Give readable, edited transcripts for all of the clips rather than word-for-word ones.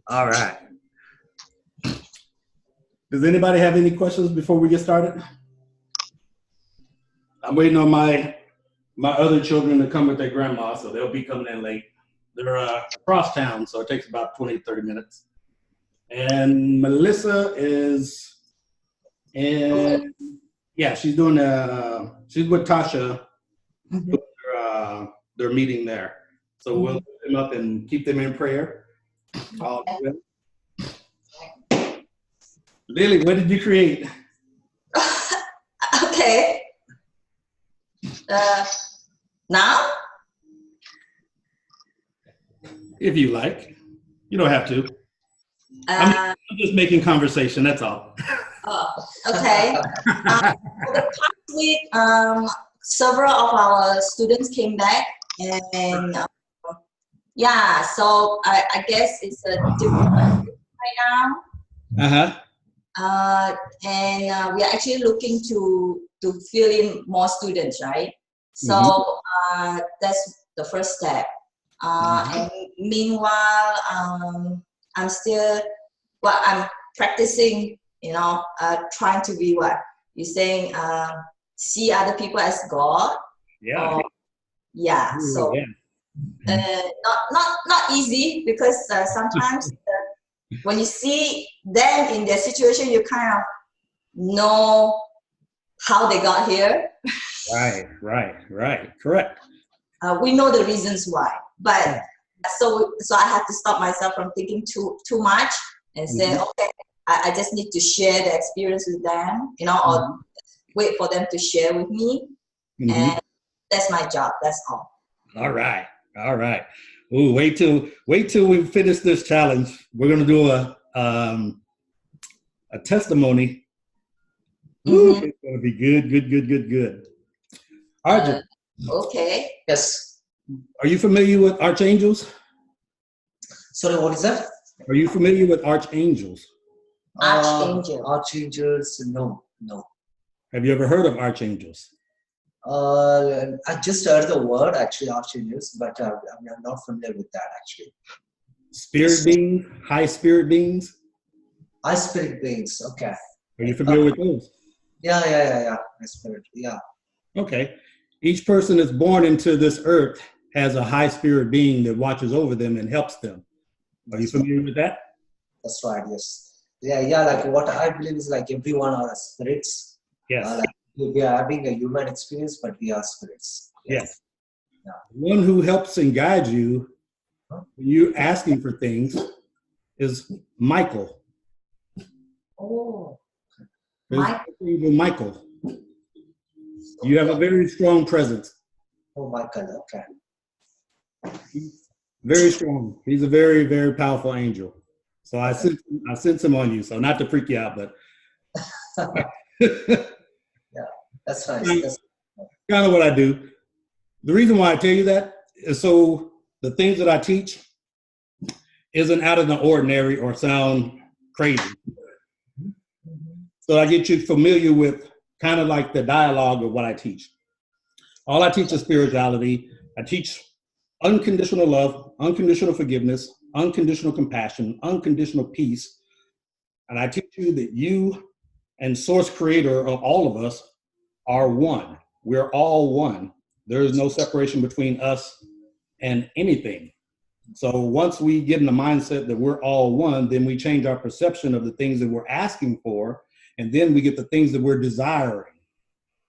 All right. Does anybody have any questions before we get started? I'm waiting on my other children to come with their grandma, so they'll be coming in late. They're across town, so it takes about 20, 30 minutes. And Melissa is in, yeah, she's doing, she's with Tasha, their meeting there. So we'll lift them up and keep them in prayer. Lily, what did you create? Okay. Now? If you like. You don't have to. I'm just making conversation, that's all. Oh, okay. For the past week, several of our students came back, and yeah, so I guess it's a different right now. And we are actually looking to fill in more students, right? So that's the first step. And meanwhile, I'm still, well, I'm practicing, trying to be what you're saying, see other people as God. Yeah. Yeah. So not easy, because sometimes when you see them in their situation, you kind of know how they got here. Right. Correct. We know the reasons why, but so I have to stop myself from thinking too much and say, okay, I just need to share the experience with them, or wait for them to share with me, and that's my job. That's all. All right. Ooh, wait till we finish this challenge. We're gonna do a testimony. Ooh, it's gonna be good. All right. Okay. Yes. Are you familiar with archangels? Sorry, what is that? Are you familiar with archangels? Archangels, no. Have you ever heard of archangels? I just heard the word, actually, archangels, but I'm not familiar with that, actually. Spirit beings, high spirit beings? High spirit beings, okay. Are you familiar with those? Yeah. High spirit, yeah. Okay. Each person that's born into this earth has a high spirit being that watches over them and helps them. Are you familiar with that? That's right, yes. Yeah, like what I believe is like everyone are spirits. Yes. Like we are having a human experience, but we are spirits. Yes. Yeah. One who helps and guides you when you're asking for things is Michael. Oh. Michael. You have a very strong presence. Oh, Michael, okay. Very strong. He's a very, very powerful angel. So I sense him on you. So not to freak you out, but yeah, that's nice. That's kind of what I do. The reason why I tell you that is so the things that I teach isn't out of the ordinary or sound crazy. So I get you familiar with kind of like the dialogue of what I teach. All I teach is spirituality. I teach unconditional love, unconditional forgiveness, unconditional compassion, unconditional peace. And I teach you that you and source creator of all of us are one. We're all one. There is no separation between us and anything. So once we get in the mindset that we're all one, then we change our perception of the things that we're asking for, and then we get the things that we're desiring.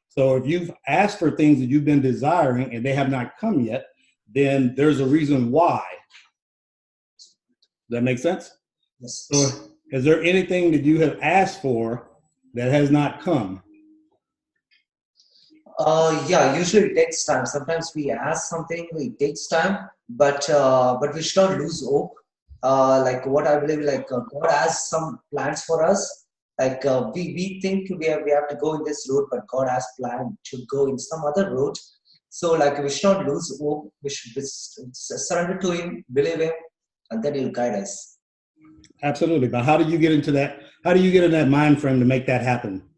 So if you've asked for things that you've been desiring and they have not come yet, then there's a reason why. Does that make sense? Yes. So is there anything that you have asked for that has not come? Yeah, usually it takes time. Sometimes we ask something, it takes time, but we should not lose hope. Like what I believe, like God has some plans for us. Like we think we have to go in this road, but God has planned to go in some other road. So like we should not lose hope. We should surrender to Him, believe Him, and then He'll guide us. Absolutely. But how do you get into that? How do you get in that mind frame to make that happen?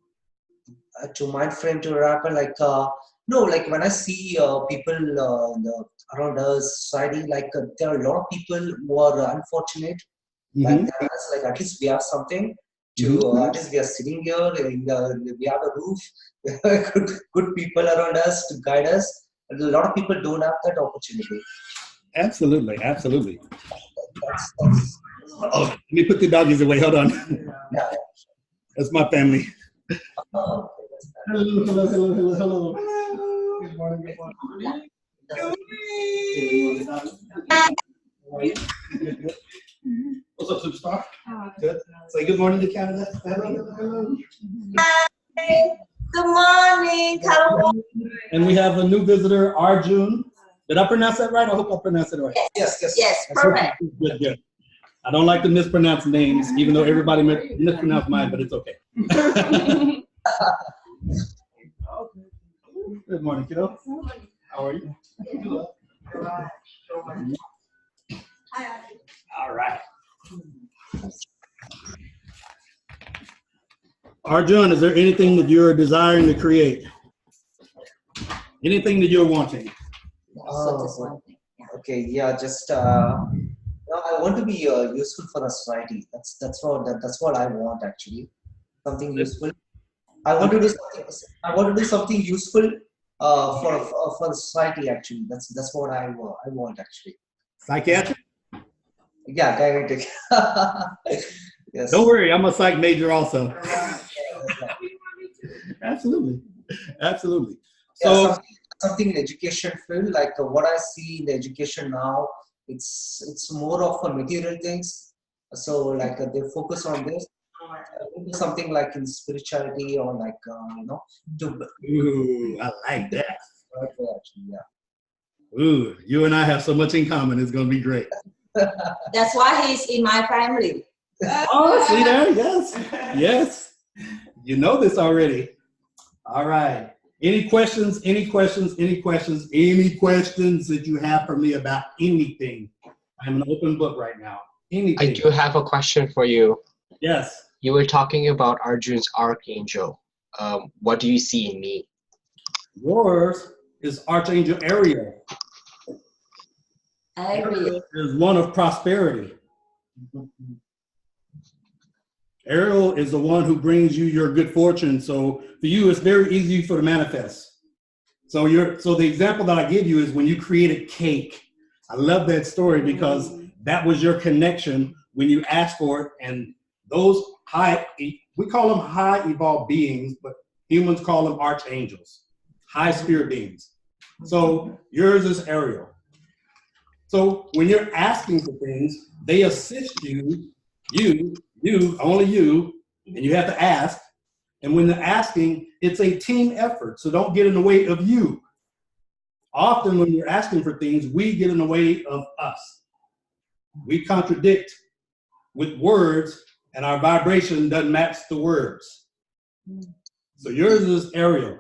To mind frame to happen, like no, like when I see people around us society, like there are a lot of people who are unfortunate. Like than us. Like at least we have something to. At least we are sitting here. We have a roof. We have good people around us to guide us. And a lot of people don't have that opportunity. Absolutely, absolutely. That's Oh, let me put the doggies away. Hold on. yeah. That's my family. Oh, Hello, hello, hello, hello, hello. Good morning, good morning. Good morning. Good, good. What's up, superstar? Good. Say good morning to Canada. Hello, hello, hello. Hi. Good morning. Hello. And we have a new visitor, Arjun. Did I pronounce that right? I hope I pronounced it right. yes. Yes, perfect. Good, good. I don't like to mispronounce names, even though everybody mispronounce mine, but it's okay. Good morning, kiddo. How are you? All right. Arjun, is there anything that you're desiring to create? Anything that you're wanting? So just one thing. Yeah. Okay. Yeah. Just. I want to be useful for the society. That's what I want actually. Something useful. I want to do something. I want to do something useful for the society actually. That's what I want actually. Psychiatric? Yeah, diabetic. Yes. Don't worry, I'm a psych major also. Absolutely, absolutely. Yeah, So something in education field, like what I see in the education now, it's more of a material things. So like they focus on this. Something like in spirituality or like to ooh, I like that. actually, yeah. Ooh, you and I have so much in common. It's going to be great. That's why he's in my family. Oh, see there? Yes. Yes. You know this already. All right. Any questions? Any questions? Any questions? Any questions that you have for me about anything? I'm an open book right now. Anything. I do have a question for you. Yes. You were talking about Arjun's archangel. What do you see in me? Yours is Archangel Ariel. Ariel. Is one of prosperity. Ariel is the one who brings you your good fortune. So for you, it's very easy for to manifest. So the example that I give you is when you create a cake. I love that story because that was your connection when you asked for it. And those we call them high evolved beings, but humans call them archangels, high spirit beings. So yours is Ariel. So when you're asking for things, they assist you, only you, and you have to ask. And when they're asking, it's a team effort. So don't get in the way of you. Often when you're asking for things, we get in the way of us. We contradict with words, and our vibration doesn't match the words. So yours is Ariel.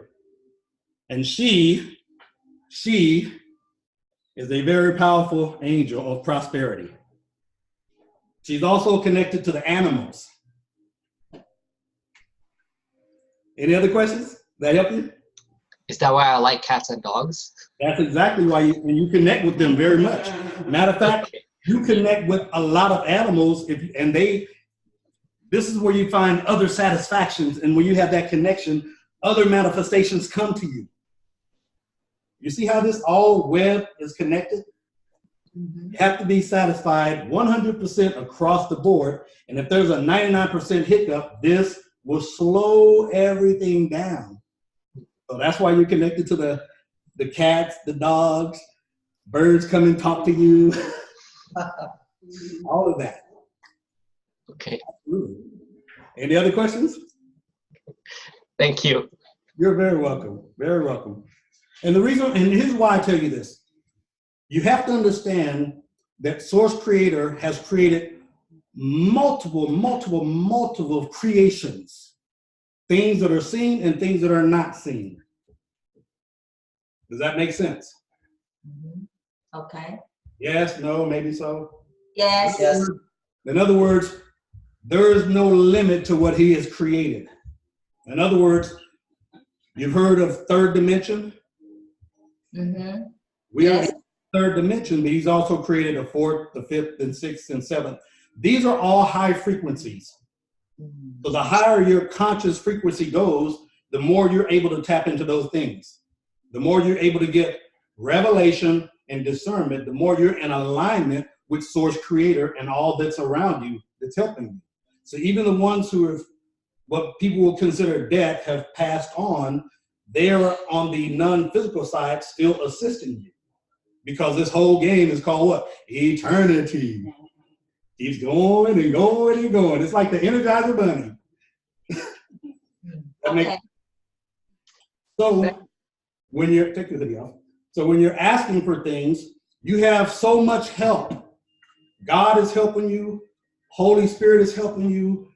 And she is a very powerful angel of prosperity. She's also connected to the animals. Any other questions? Does that help you? Is that why I like cats and dogs? That's exactly why you connect with them very much. Matter of fact, you connect with a lot of animals, this is where you find other satisfactions, and when you have that connection, other manifestations come to you. You see how this all web is connected? You have to be satisfied 100% across the board, and if there's a 99% hiccup, this will slow everything down. So that's why you're connected to the cats, the dogs, birds come and talk to you, all of that. Okay. Absolutely. Any other questions? Thank you. You're very welcome. Very welcome. And here's why I tell you this. You have to understand that Source Creator has created multiple creations. Things that are seen and things that are not seen. Does that make sense? Okay. Yes, no, maybe so. Yes. In other words, there is no limit to what he has created. In other words, you've heard of third dimension? We are in the third dimension, but he's also created a fourth, the fifth, and sixth, and seventh. These are all high frequencies. So the higher your conscious frequency goes, the more you're able to tap into those things. The more you're able to get revelation and discernment, the more you're in alignment with Source Creator and all that's around you that's helping you. So even the ones who have what people will consider death have passed on, they're on the non-physical side still assisting you. Because this whole game is called what? Eternity. Keeps going and going and going. It's like the Energizer Bunny. Okay. So when you're take the video. So when you're asking for things, you have so much help. God is helping you. Holy Spirit is helping you.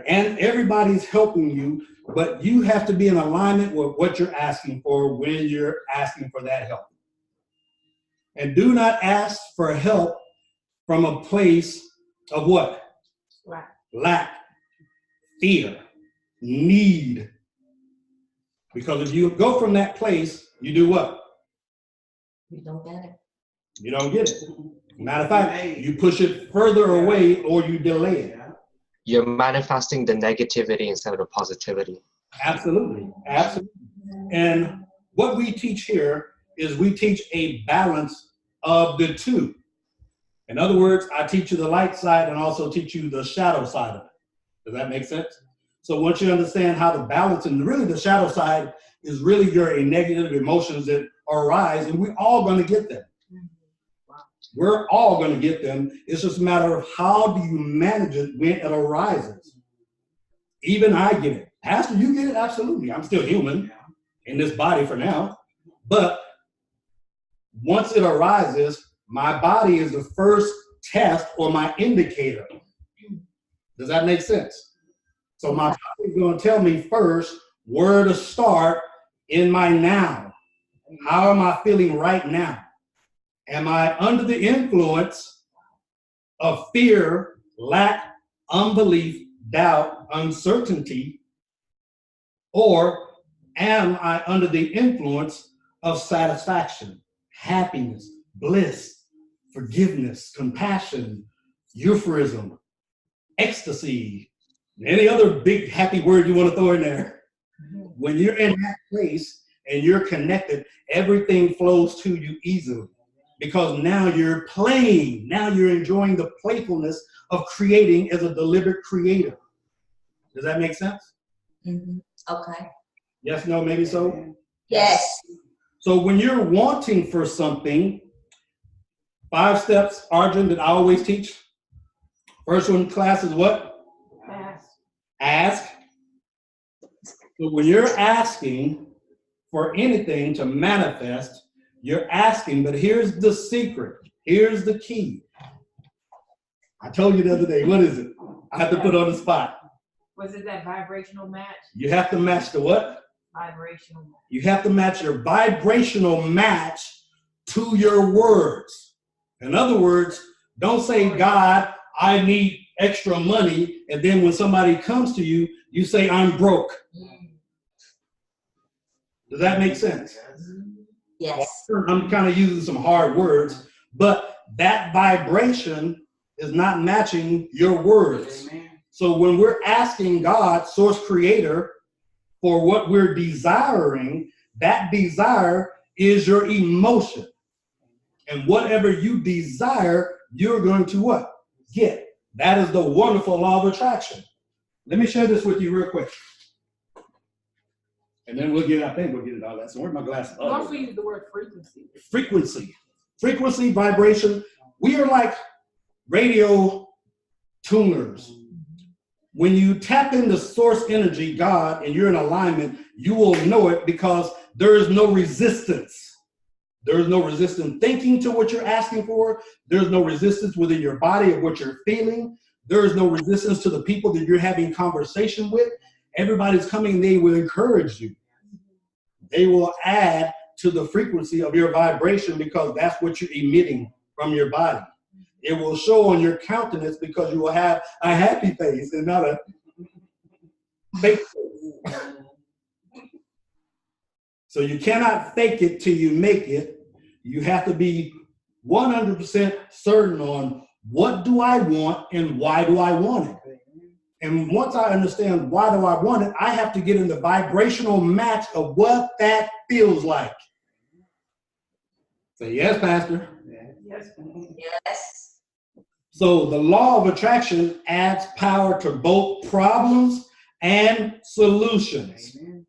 And everybody's helping you, but you have to be in alignment with what you're asking for when you're asking for that help. And do not ask for help from a place of what? Lack, fear, need. Because if you go from that place, you do what? You don't get it. You don't get it. Matter of fact, you push it further away or you delay it. You're manifesting the negativity instead of the positivity. Absolutely. Absolutely. And what we teach here is we teach a balance of the two. In other words, I teach you the light side and also teach you the shadow side of it. Does that make sense? So once you understand how to balance, and really the shadow side is really your negative emotions that arise, and we're all going to get them. We're all going to get them. It's just a matter of how do you manage it when it arises. Even I get it. Pastor, you get it? Absolutely. I'm still human in this body for now. But once it arises, my body is the first test or my indicator. Does that make sense? So my body is going to tell me first where to start in my now. How am I feeling right now? Am I under the influence of fear, lack, unbelief, doubt, uncertainty? Or am I under the influence of satisfaction, happiness, bliss, forgiveness, compassion, euphorism, ecstasy, any other big happy word you want to throw in there? When you're in that place and you're connected, everything flows to you easily. Because now you're playing. Now you're enjoying the playfulness of creating as a deliberate creator. Does that make sense? Mm-hmm. Okay. Yes, no, maybe so? Yes. So when you're wanting for something, 5 steps, Arjun, that I always teach. First one in class is what? Ask. So when you're asking for anything to manifest, you're asking, but here's the secret. Here's the key. I told you the other day, what is it? I have to put on the spot. Was it that vibrational match? You have to match the what? Vibrational match. You have to match your vibrational match to your words. In other words, don't say, God, I need extra money. And then when somebody comes to you, you say, I'm broke. Does that make sense? Yes. I'm kind of using some hard words, but that vibration is not matching your words. Amen. So when we're asking God, Source Creator, for what we're desiring, that desire is your emotion. And whatever you desire, you're going to what? Get. That is the wonderful law of attraction. Let me share this with you real quick. And then we'll get, I think we'll get it all that. So where's my glasses? You also use the word frequency. Frequency, vibration. We are like radio tuners. When you tap into source energy, God, and you're in alignment, you will know it because there is no resistance. There is no resistance thinking to what you're asking for. There's no resistance within your body of what you're feeling. There is no resistance to the people that you're having conversation with. Everybody's coming, they will encourage you. They will add to the frequency of your vibration because that's what you're emitting from your body. It will show on your countenance because you will have a happy face and not a fake face. So you cannot fake it till you make it. You have to be 100% certain on what do I want and why do I want it? And once I understand why do I want it, I have to get in the vibrational match of what that feels like. Say yes, Pastor. Yes. Yes. So the law of attraction adds power to both problems and solutions. Amen.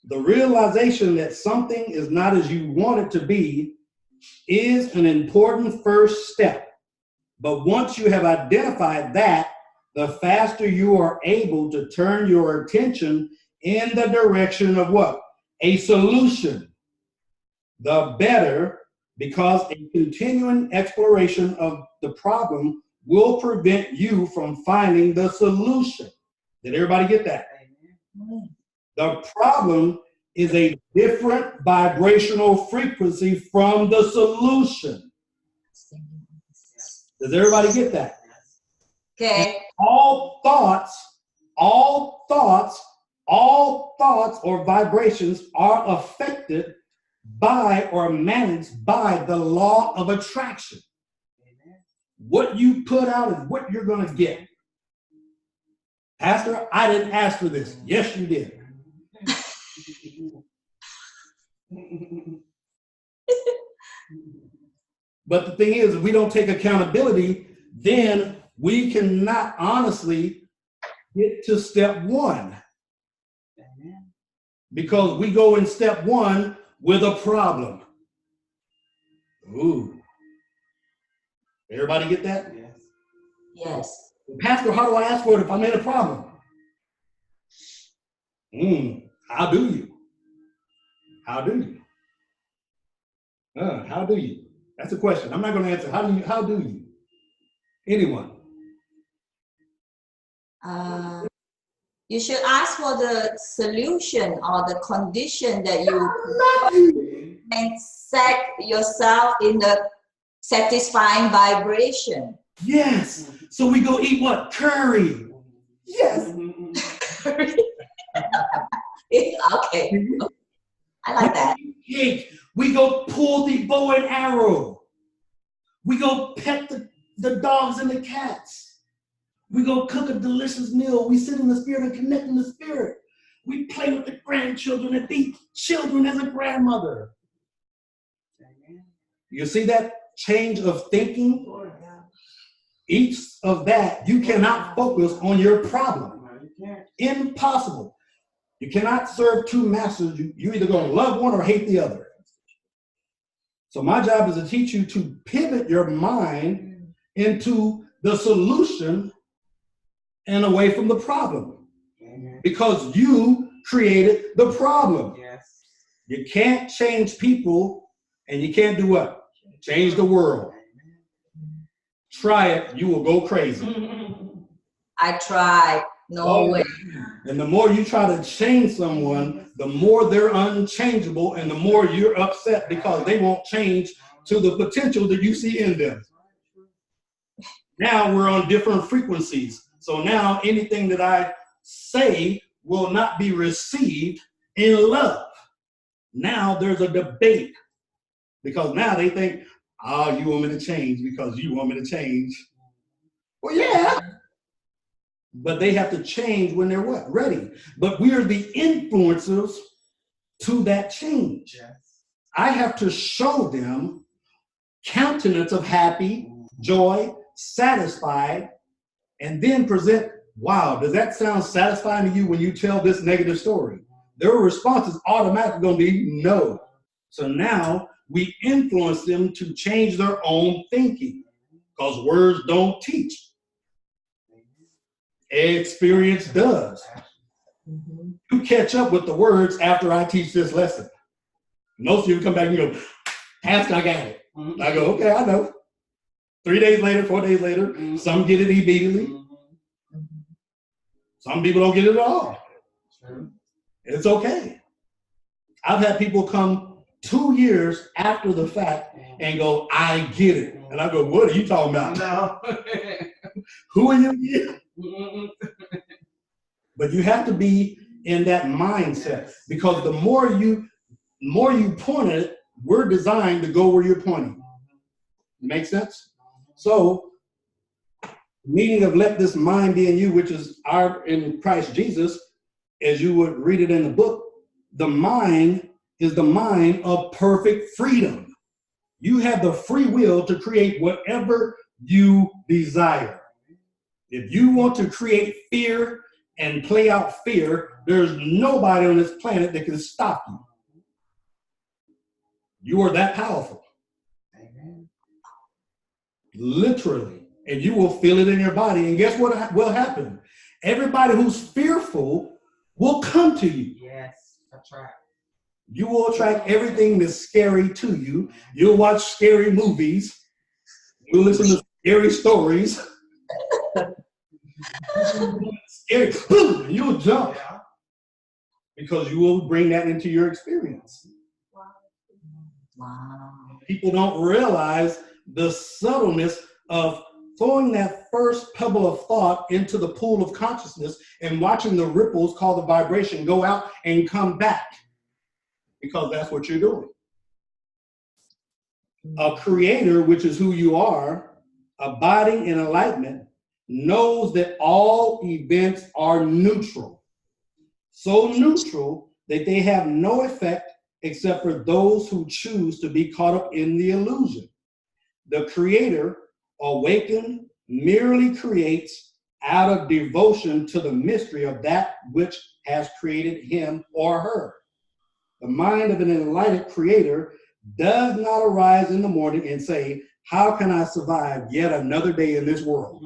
The realization that something is not as you want it to be is an important first step. But once you have identified that, the faster you are able to turn your attention in the direction of what? A solution. The better, because a continuing exploration of the problem will prevent you from finding the solution. Did everybody get that? Amen. The problem is a different vibrational frequency from the solution. Does everybody get that? Okay. All thoughts or vibrations are affected by or managed by the law of attraction. Amen. What you put out is what you're going to get. Pastor, I didn't ask for this. Yes, you did. But the thing is, if we don't take accountability, then we cannot honestly get to step one. Amen. Because we go in step one with a problem. Ooh. Everybody get that? Yes. Yes. Pastor, how do I ask for it if I'm in a problem? How do you? How do you? How do you? That's a question. I'm not going to answer. How do you? Anyone? You should ask for the solution or the condition that you and set yourself in the satisfying vibration. Yes. So we go eat what? Curry. Yes. Okay. I like that. Cake. We go pull the bow and arrow. We go pet the dogs and the cats. We go cook a delicious meal. We sit in the spirit and connect in the spirit. We play with the grandchildren and be children as a grandmother. You see that change of thinking? Each of that, you cannot focus on your problem. Impossible. You cannot serve two masters. You either going to love one or hate the other. So my job is to teach you to pivot your mind into the solution and away from the problem. Because you created the problem. Yes. You can't change people, and you can't do what? Change the world. Try it, you will go crazy. I tried. No way. And the more you try to change someone, the more they're unchangeable, and the more you're upset because they won't change to the potential that you see in them. Now we're on different frequencies. So now anything that I say will not be received in love. Now there's a debate because now they think, oh, you want me to change because you want me to change. Well, yeah. But they have to change when they're what? Ready. But we are the influencers to that change. Yes. I have to show them countenance of happy, joy, satisfied, and then present, wow, does that sound satisfying to you when you tell this negative story? Their response is automatically going to be no. So now we influence them to change their own thinking because words don't teach. Experience does. You catch up with the words after I teach this lesson. Most of you come back and go, Pastor, I got it. I go, okay, I know. 3 days later, 4 days later, some get it immediately. Some people don't get it at all. It's okay. I've had people come 2 years after the fact and go, I get it. And I go, what are you talking about? No. Who are you? But you have to be in that mindset because the more you point it, we're designed to go where you're pointing. Make sense? So, meaning of let this mind be in you, which is our in Christ Jesus, as you would read it in the book, the mind is the mind of perfect freedom. You have the free will to create whatever you desire. If you want to create fear and play out fear, there's nobody on this planet that can stop you. You are that powerful. Amen. Literally. And you will feel it in your body. And guess what will happen? Everybody who's fearful will come to you. Yes, that's right. You will attract everything that's scary to you. You'll watch scary movies. You'll listen to scary stories. Scary, boom, you'll jump. Yeah. Because you will bring that into your experience. Wow. People don't realize the subtleness of throwing that first pebble of thought into the pool of consciousness and watching the ripples called the vibration go out and come back. Because that's what you're doing. A creator, which is who you are, abiding in enlightenment, knows that all events are neutral. So neutral that they have no effect except for those who choose to be caught up in the illusion. The creator, awakened, merely creates out of devotion to the mystery of that which has created him or her. The mind of an enlightened creator does not arise in the morning and say, how can I survive yet another day in this world?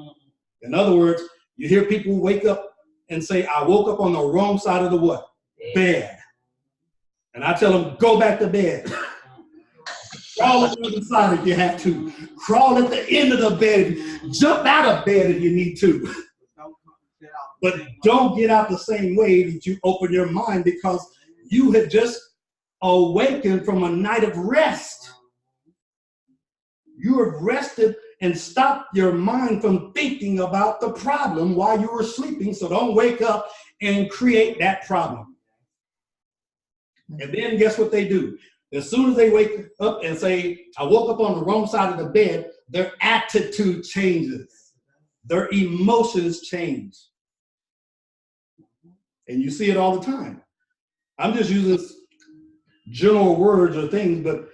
In other words, you hear people wake up and say, I woke up on the wrong side of the what? Bed. And I tell them, go back to bed. Crawl on the other side if you have to. Crawl at the end of the bed. Jump out of bed if you need to. But don't get out the same way that you open your mind, because you have just awakened from a night of rest. You have rested and stopped your mind from thinking about the problem while you were sleeping. So don't wake up and create that problem. And then guess what they do? As soon as they wake up and say, I woke up on the wrong side of the bed, their attitude changes. Their emotions change. And you see it all the time. I'm just using general words or things, but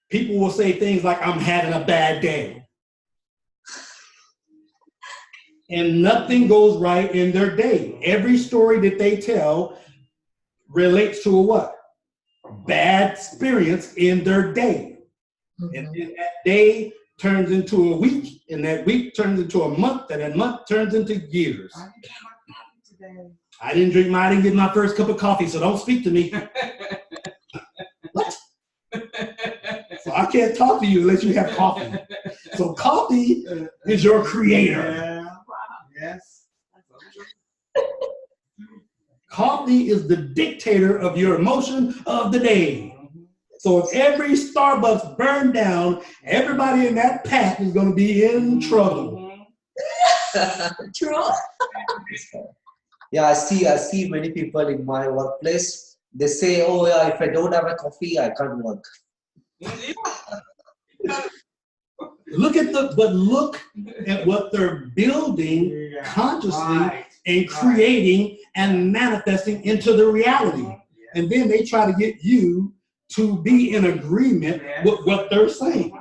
people will say things like, I'm having a bad day. And nothing goes right in their day. Every story that they tell relates to a what? Bad experience in their day. And then that day turns into a week, and that week turns into a month, and that month turns into years. I didn't drink mine, I didn't get my first cup of coffee, so don't speak to me. What? So I can't talk to you unless you have coffee. So coffee is your creator. Yeah. Yes. Coffee is the dictator of your emotion of the day. So if every Starbucks burned down, everybody in that pack is going to be in trouble. True. Yeah, I see many people in my workplace. They say, oh yeah, if I don't have a coffee, I can't work. Look at what they're building consciously and creating and manifesting into the reality. And then they try to get you to be in agreement with what they're saying.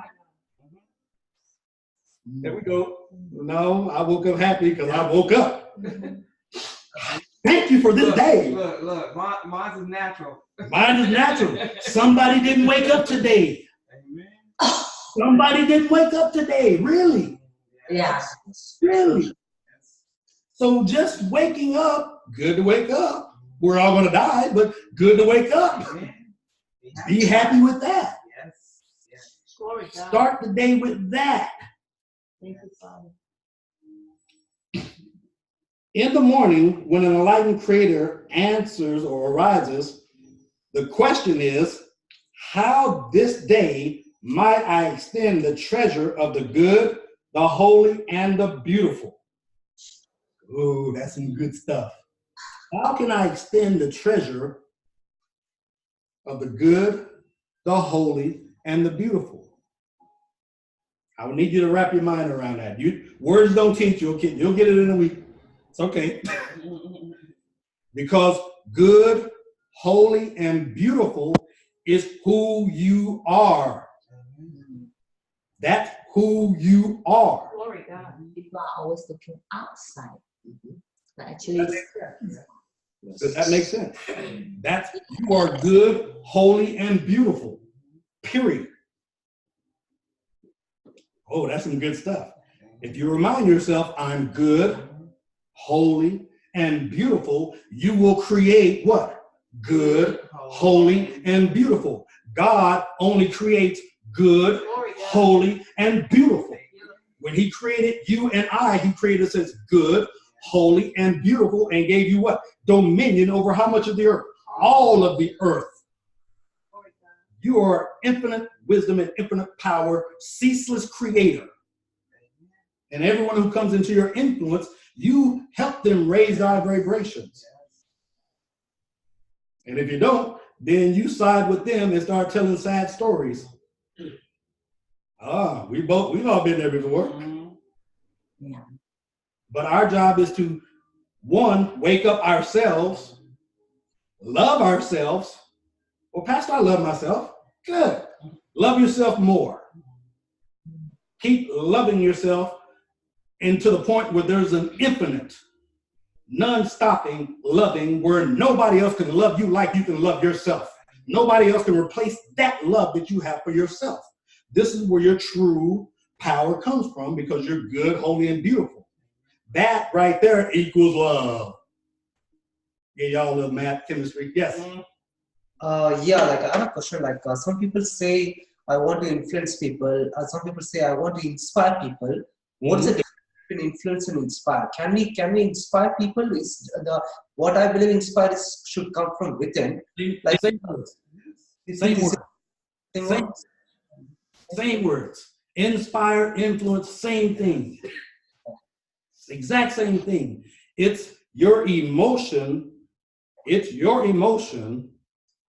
There we go. No, I woke up happy because I woke up. Thank you for this day. Look, mine is natural. Mine is natural. Somebody didn't wake up today. Amen. Somebody didn't wake up today. Really? Yeah. Really? So just waking up, good to wake up. We're all going to die, but good to wake up. Be happy with that. Yes. Yes. Start the day with that. Thank you, Father. In the morning, when an enlightened creator answers or arises, the question is, how this day might I extend the treasure of the good, the holy, and the beautiful? Ooh, that's some good stuff. How can I extend the treasure of the good, the holy, and the beautiful? I would need you to wrap your mind around that. Words don't teach, you'll get it in a week. It's okay. Because good, holy, and beautiful is who you are. That's who you are. Glory God. People are always looking outside. But actually, Does that make sense? You are good, holy, and beautiful. Period. Oh, that's some good stuff. If you remind yourself, I'm good, holy, and beautiful, you will create what? Good, holy, and beautiful. God only creates good, holy, and beautiful. When he created you and I, he created us as good, holy, and beautiful, and gave you what? Dominion over how much of the earth? All of the earth. You are infinite wisdom and infinite power, ceaseless creator. And everyone who comes into your influence, you help them raise our vibrations. And if you don't, then you side with them and start telling sad stories. We've all been there before. yeah. But our job is to, one, wake up ourselves, love ourselves. Well, Pastor, I love myself. Good. Love yourself more. Keep loving yourself, and to the point where there's an infinite, non-stopping loving where nobody else can love you like you can love yourself. Nobody else can replace that love that you have for yourself. This is where your true power comes from, because you're good, holy, and beautiful. That right there equals love. Yeah, y'all love math, chemistry. Yes. Yeah, like I have a question. Like some people say I want to influence people. Some people say I want to inspire people. What's the difference between influence and inspire? Can we inspire people? Is what I believe inspire should come from within. Like Same words. Same words. Inspire, influence, same thing. Exact same thing. It's your emotion. It's your emotion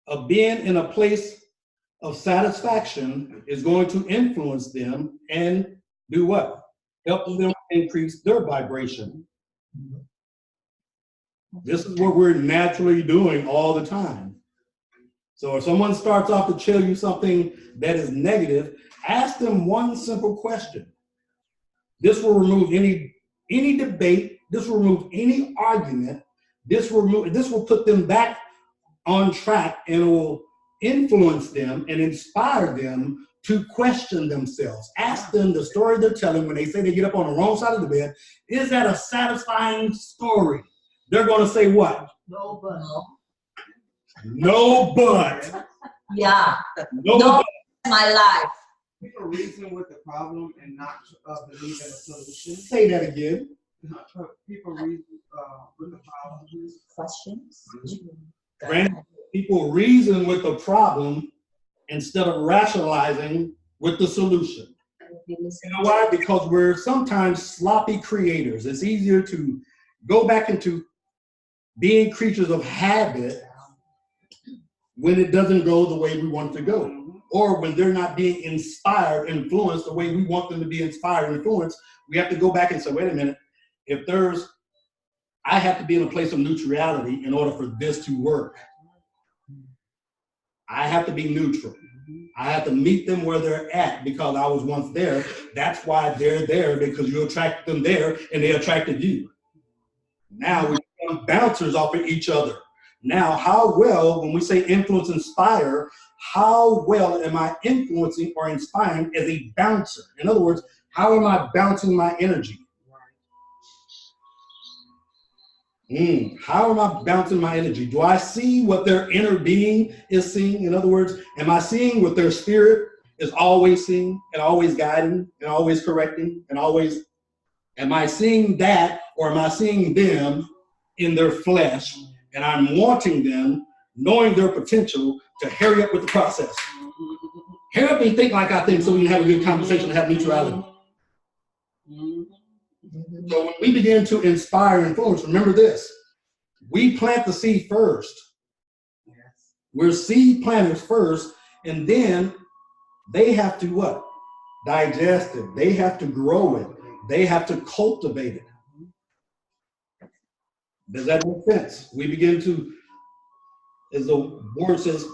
of being in a place of satisfaction is going to influence them and do what? Help them increase their vibration. This is what we're naturally doing all the time. So if someone starts off to tell you something that is negative, ask them one simple question. This will remove any debate. This will remove any argument. This will put them back on track, and it will influence them and inspire them to question themselves. Ask them the story they're telling when they say they get up on the wrong side of the bed. Is that a satisfying story? They're going to say what? No, but. No, but. Yeah. No, No, my life. People reason with the problem and not believe in a solution. Say that again. People reason with the problem. Questions? People reason with the problem instead of rationalizing with the solution. You know why? Because we're sometimes sloppy creators. It's easier to go back into being creatures of habit when it doesn't go the way we want it to go. Or when they're not being inspired, influenced the way we want them to be inspired and influenced. We have to go back and say, wait a minute, I have to be in a place of neutrality in order for this to work. I have to be neutral. I have to meet them where they're at because I was once there. That's why they're there, because you attracted them there and they attracted you. Now we become bouncers off of each other. Now, how well, when we say influence, inspire, how well am I influencing or inspiring as a bouncer? In other words, how am I bouncing my energy? How am I bouncing my energy? Do I see what their inner being is seeing? In other words, am I seeing what their spirit is always seeing and always guiding and always correcting and always, am I seeing that, or am I seeing them in their flesh and I'm wanting them, knowing their potential, to hurry up with the process? Hurry up and think like I think so we can have a good conversation and have neutrality. So when we begin to inspire and influence, remember this, we plant the seed first. We're seed planters first, and then they have to what? digest it. They have to grow it. They have to cultivate it. Does that make sense? We begin to, as the word says,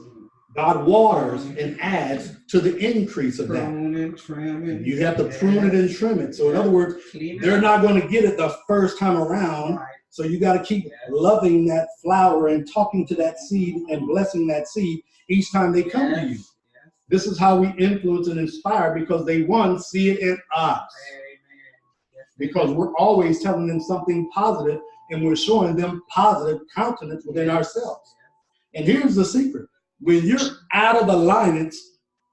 God waters and adds to the increase of that. Prune and trim and You have to prune it and trim it. So in other words, they're not going to get it the first time around. So you got to keep loving that flower and talking to that seed and blessing that seed each time they come to you. This is how we influence and inspire, because they, one, see it in us. Because we're always telling them something positive, and we're showing them positive countenance within ourselves. And here's the secret. When you're out of alignment,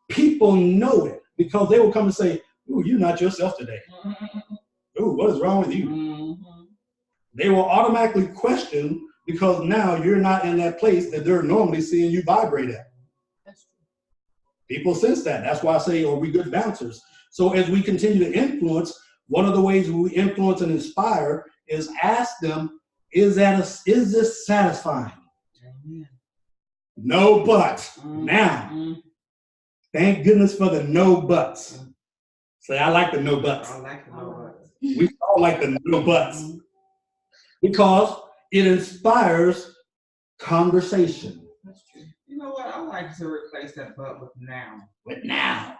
people know it, because they will come and say, "Ooh, you're not yourself today. Ooh, what is wrong with you?" They will automatically question, because now you're not in that place that they're normally seeing you vibrate at. People sense that. That's why I say, are we good bouncers? So as we continue to influence, one of the ways we influence and inspire is ask them, is this satisfying? Amen. No, but. Now, thank goodness for the no buts. Say, I like the no buts. I like the no buts. We all like the no buts, because it inspires conversation. That's true. You know what? I like to replace that but with now. With now.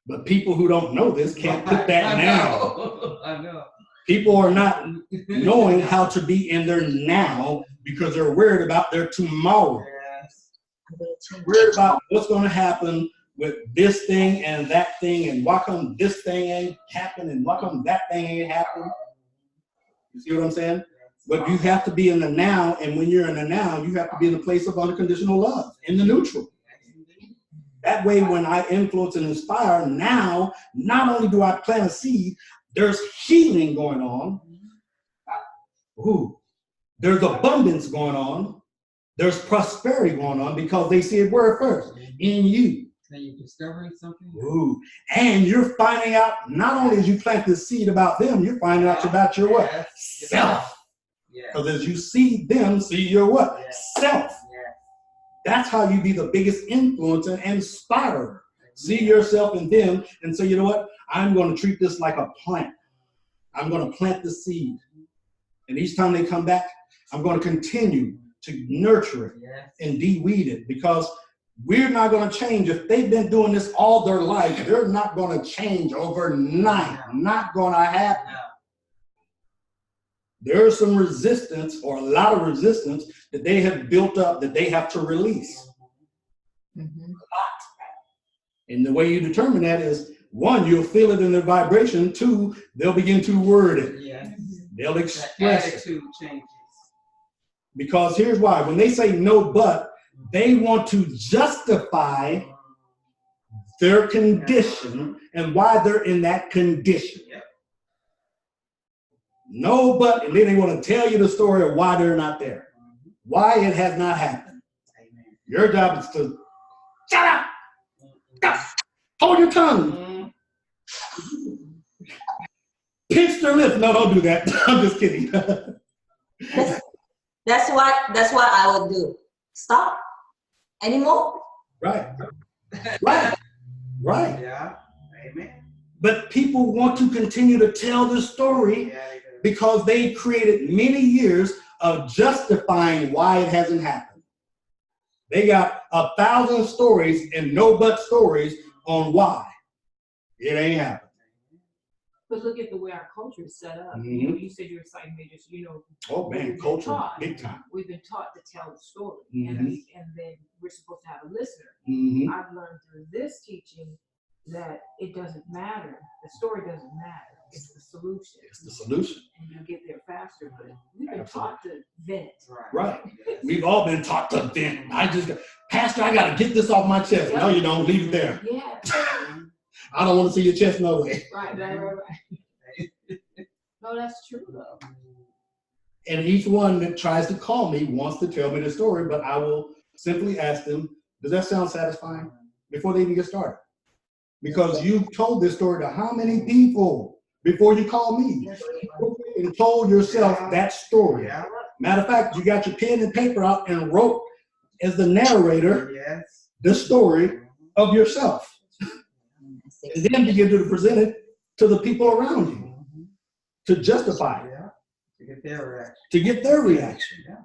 But people who don't know this can't put that now. I know. People are not knowing how to be in their now because they're worried about their tomorrow. Yes. Worried about what's going to happen with this thing and that thing, and why come this thing ain't happen, and why come that thing ain't happen. You see what I'm saying? But you have to be in the now, and when you're in the now, you have to be in a place of unconditional love, in the neutral. That way, when I influence and inspire, now, not only do I plant a seed, there's healing going on. Ooh, there's abundance going on. There's prosperity going on, because they see it where first? In you. And you're discovering something. Ooh, and you're finding out, not only as you plant the seed about them, you're finding out about your what? Yes. Self. Because Yes. as you see them, see your what? Yes. Self. Yes. That's how you be the biggest influencer and inspirer. See yourself in them and say, you know what? I'm going to treat this like a plant. I'm going to plant the seed. And each time they come back, I'm going to continue to nurture it and de-weed it, because we're not going to change. If they've been doing this all their life, they're not going to change overnight. Not going to happen. There's some resistance, or a lot of resistance, that they have built up that they have to release. A lot. And the way you determine that is, one, you'll feel it in their vibration. Two, they'll begin to word it. Yes. They'll The express it. attitude changes. Because here's why. When they say no but, they want to justify their condition and why they're in that condition. No, but, and then they want to tell you the story of why they're not there, why it has not happened. Your job is to shut up, stop, hold your tongue, pinch their lips. No, don't do that. I'm just kidding. That's what I would do. Stop. Anymore? Right. Right. Right. Yeah. Amen. But people want to continue to tell the story because they created many years of justifying why it hasn't happened. They got 1,000 stories and no but stories on why it ain't happened. But look at the way our culture is set up. Mm-hmm. You know, you said you're a psych major, so you know. Oh man, culture, big time. We've been taught to tell the story, Mm-hmm. and then we're supposed to have a listener. Mm-hmm. I've learned through this teaching that it doesn't matter. The story doesn't matter. It's the solution. It's the solution. And you get there faster. But we've been taught to vent. Right. We've all been taught to vent. Pastor, I got to get this off my chest. No, you don't. Leave it there. Yeah. I don't want to see your chest no way. Right. No, that's true though. And each one that tries to call me wants to tell me the story, but I will simply ask them, does that sound satisfying? Before they even get started. Because you told this story to how many people before you called me? And told yourself that story. Matter of fact, you got your pen and paper out and wrote as the narrator the story of yourself. and then begin to present it to the people around you to justify it, To get their reaction. to get their reaction. Yeah.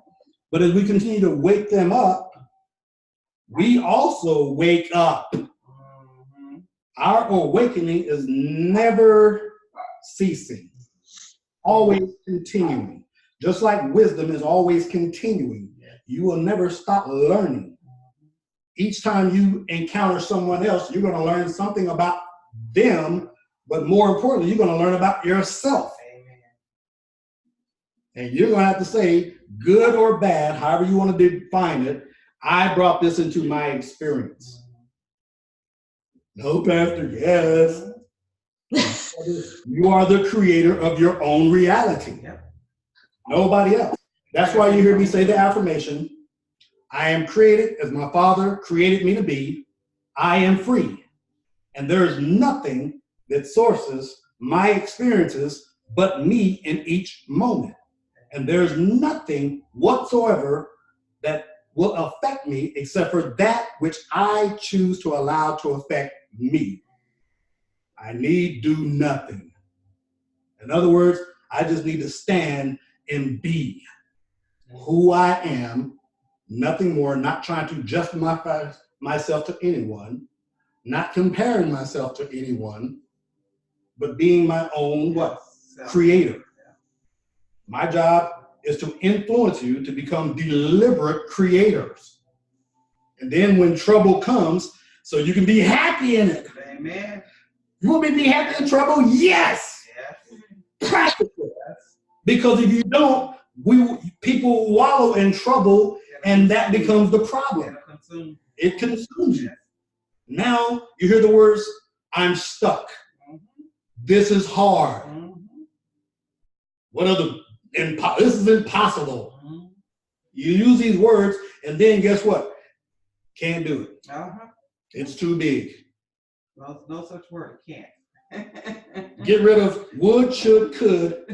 But as we continue to wake them up, we also wake up. Our awakening is never ceasing, always continuing. Just like wisdom is always continuing. You will never stop learning. Each time you encounter someone else, you're going to learn something about them, but more importantly, you're going to learn about yourself. And you're going to have to say, good or bad, however you want to define it, I brought this into my experience. No, Pastor, yes. You are the creator of your own reality. Nobody else. That's why you hear me say the affirmation, I am created as my Father created me to be. I am free. And there is nothing that sources my experiences but me in each moment. And there's nothing whatsoever that will affect me except for that which I choose to allow to affect me. I need do nothing. In other words, I just need to stand and be who I am, nothing more, not trying to justify myself to anyone, not comparing myself to anyone, but being my own what? Creator. My job is to influence you to become deliberate creators. And then when trouble comes, so you can be happy in it. Amen. You want me to be happy in trouble? Yes. Practice it. Because if you don't, people wallow in trouble, and that becomes the problem. It consumes you. Now you hear the words, I'm stuck. This is hard. What are the this is impossible. You use these words, and then guess what? Can't do it. It's too big. Well, no such word. Can't. Get rid of would, should, could,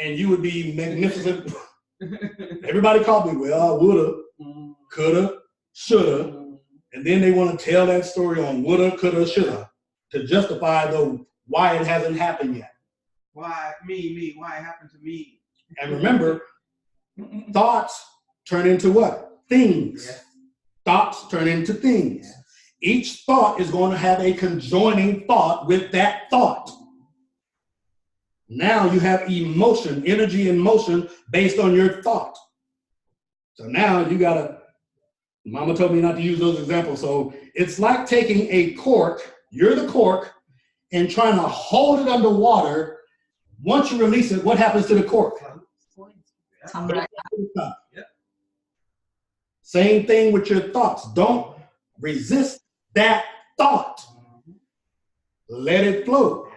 and you would be magnificent. Everybody called me, well, I woulda, coulda, shoulda, and then they want to tell that story on woulda, coulda, shoulda to justify why it hasn't happened yet. Why me? Why it happened to me? And remember, thoughts turn into what? Things. Yes. Thoughts turn into things. Yes. Each thought is going to have a conjoining thought with that thought. Now you have emotion, energy and motion based on your thought. So now you Mama told me not to use those examples. So it's like taking a cork, you're the cork, and trying to hold it underwater. Once you release it, what happens to the cork? Come right up. Same thing with your thoughts. Don't resist that thought. Let it flow.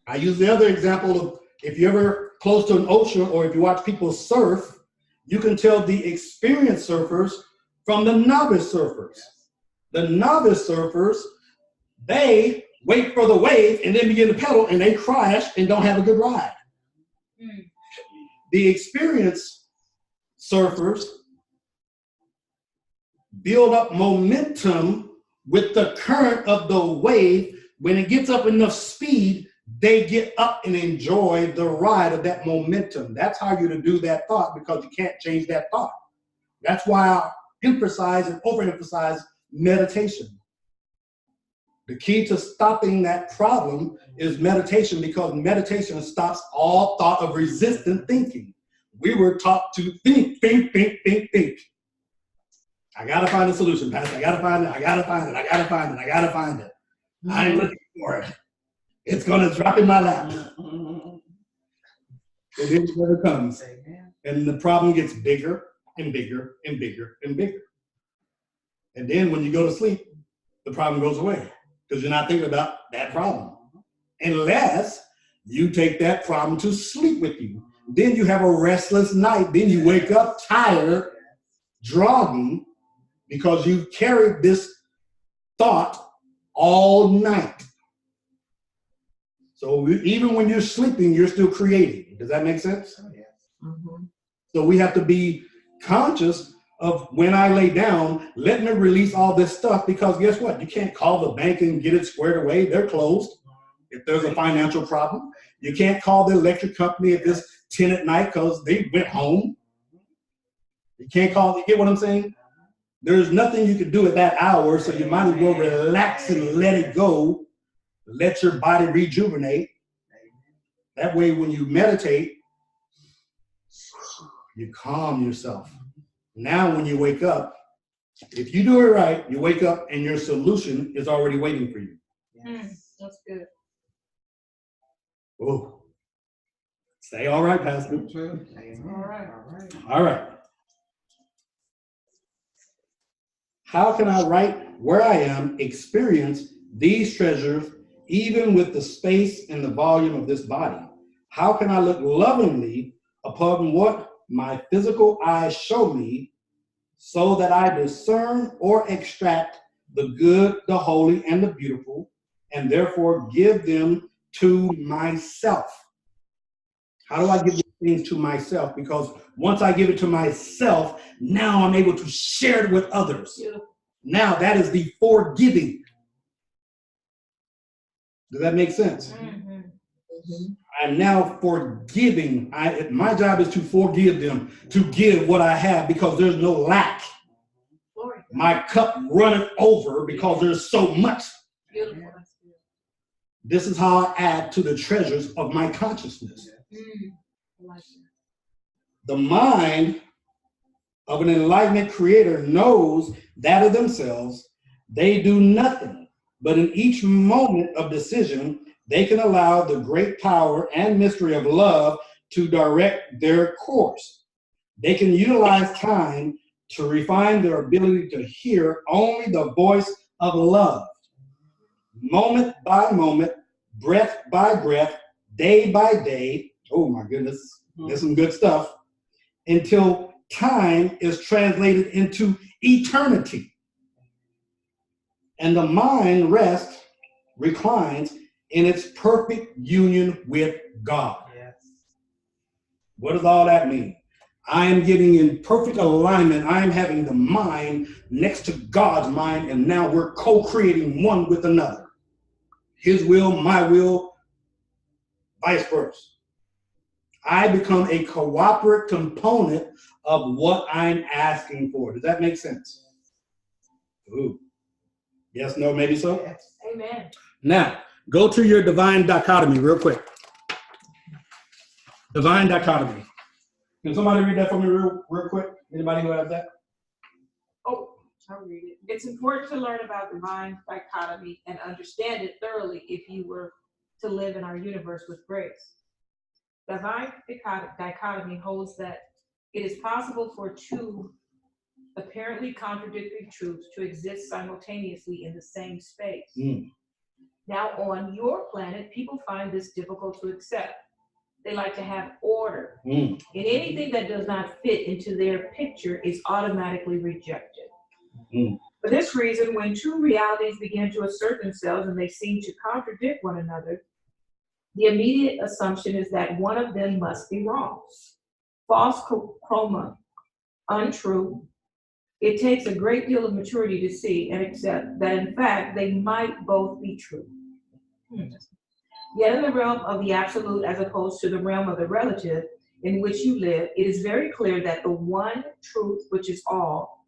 I use the other example of if you're ever close to an ocean or if you watch people surf, you can tell the experienced surfers from the novice surfers. The novice surfers, they wait for the wave and then begin to pedal and they crash and don't have a good ride. The experienced surfers build up momentum with the current of the wave. When it gets up enough speed, they get up and enjoy the ride of that momentum. That's how you're to do that thought, because you can't change that thought. That's why I emphasize and overemphasize meditation. The key to stopping that problem is meditation, because meditation stops all thought of resistant thinking. We were taught to think. I gotta find a solution, Pastor. I gotta find it. I ain't looking for it. It's gonna drop in my lap. And then it never comes. And the problem gets bigger and bigger and bigger and bigger. And then when you go to sleep, the problem goes away, because you're not thinking about that problem. Unless you take that problem to sleep with you. Then you have a restless night. Then you wake up tired, groggy, because you carried this thought all night. So even when you're sleeping, you're still creating. Does that make sense? Mm-hmm. So we have to be conscious of when I lay down, let me release all this stuff, because guess what? You can't call the bank and get it squared away. They're closed if there's a financial problem. You can't call the electric company if it's 10 at night because they went home. You can't call, you get what I'm saying? There's nothing you can do at that hour, so you might as well relax and let it go. Let your body rejuvenate. That way, when you meditate, you calm yourself. Now, when you wake up, if you do it right, you wake up and your solution is already waiting for you. That's good. Oh, say all right, Pastor. All right. All right. How can I, right where I am, experience these treasures, even with the space and the volume of this body? How can I look lovingly upon what my physical eyes show me, so that I discern or extract the good, the holy, and the beautiful, and therefore give them to myself? How do I give these things to myself? Because once I give it to myself, now I'm able to share it with others. Now that is the forgiving. Does that make sense? I'm now forgiving. My job is to forgive them, to give what I have, because there's no lack. My cup runneth over because there's so much. This is how I add to the treasures of my consciousness. The mind of an enlightenment creator knows that of themselves. They do nothing, but in each moment of decision, they can allow the great power and mystery of love to direct their course. They can utilize time to refine their ability to hear only the voice of love. Moment by moment, breath by breath, day by day. Oh my goodness, there's some good stuff. Until time is translated into eternity. And the mind rests, reclines in its perfect union with God. What does all that mean? I am getting in perfect alignment. I am having the mind next to God's mind, and now we're co-creating one with another. His will, my will, vice versa. I become a cooperative component of what I'm asking for. Does that make sense? Ooh. Yes, no, maybe so? Yes. Amen. Now, go to your divine dichotomy real quick. Divine dichotomy. Can somebody read that for me real quick? Anybody who has that? Oh, I'll read it. It's important to learn about divine dichotomy and understand it thoroughly if you were to live in our universe with grace. Divine dichotomy holds that it is possible for two apparently contradictory truths to exist simultaneously in the same space. Now, on your planet, people find this difficult to accept. They like to have order. And anything that does not fit into their picture is automatically rejected. For this reason, when two realities begin to assert themselves and they seem to contradict one another, the immediate assumption is that one of them must be wrong. False chroma, untrue. It takes a great deal of maturity to see and accept that, in fact, they might both be true. Yet in the realm of the absolute, as opposed to the realm of the relative in which you live, it is very clear that the one truth, which is all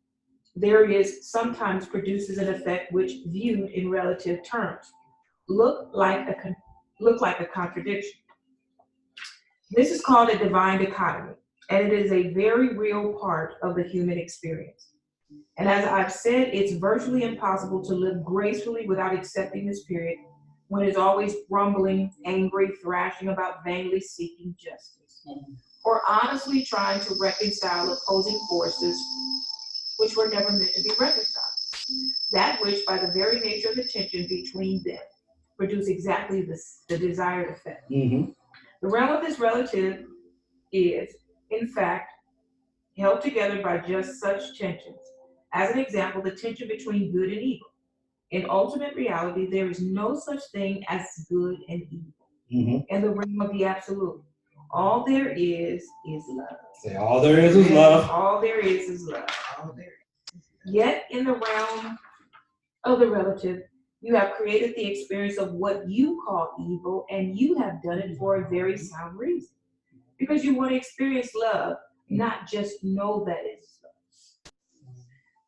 there is, sometimes produces an effect which, viewed in relative terms, look like a contradiction. This is called a divine dichotomy, and it is a very real part of the human experience. And as I've said, it's virtually impossible to live gracefully without accepting this period, when it's always grumbling, angry, thrashing about vainly seeking justice, or honestly trying to reconcile opposing forces which were never meant to be reconciled. That which, by the very nature of the tension between them, produce exactly the desired effect. The realm of this relative is, in fact, held together by just such tensions. As an example, the tension between good and evil. In ultimate reality, there is no such thing as good and evil. In the realm of the absolute, all there is love. Say, all there is love. All there is love. Yet in the realm of the relative, you have created the experience of what you call evil, and you have done it for a very sound reason. Because you want to experience love, not just know that it's love.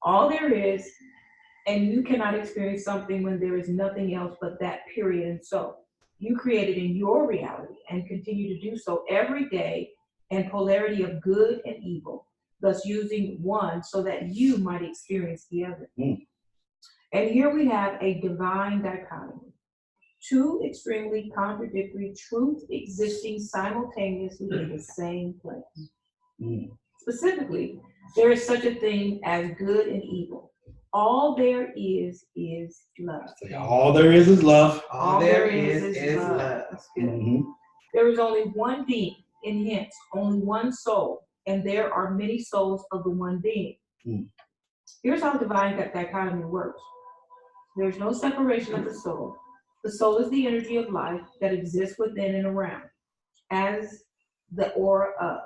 All there is, and you cannot experience something when there is nothing else but that, period. And so you created in your reality and continue to do so every day, and polarity of good and evil, thus using one so that you might experience the other. And here we have a divine dichotomy, two extremely contradictory truths existing simultaneously in the same place. Specifically, there is such a thing as good and evil. All there is love. All there is love. All there is love. That's good. There is only one being, and hence only one soul, and there are many souls of the one being. Here's how divine dichotomy works. There's no separation of the soul. The soul is the energy of life that exists within and around, as the aura of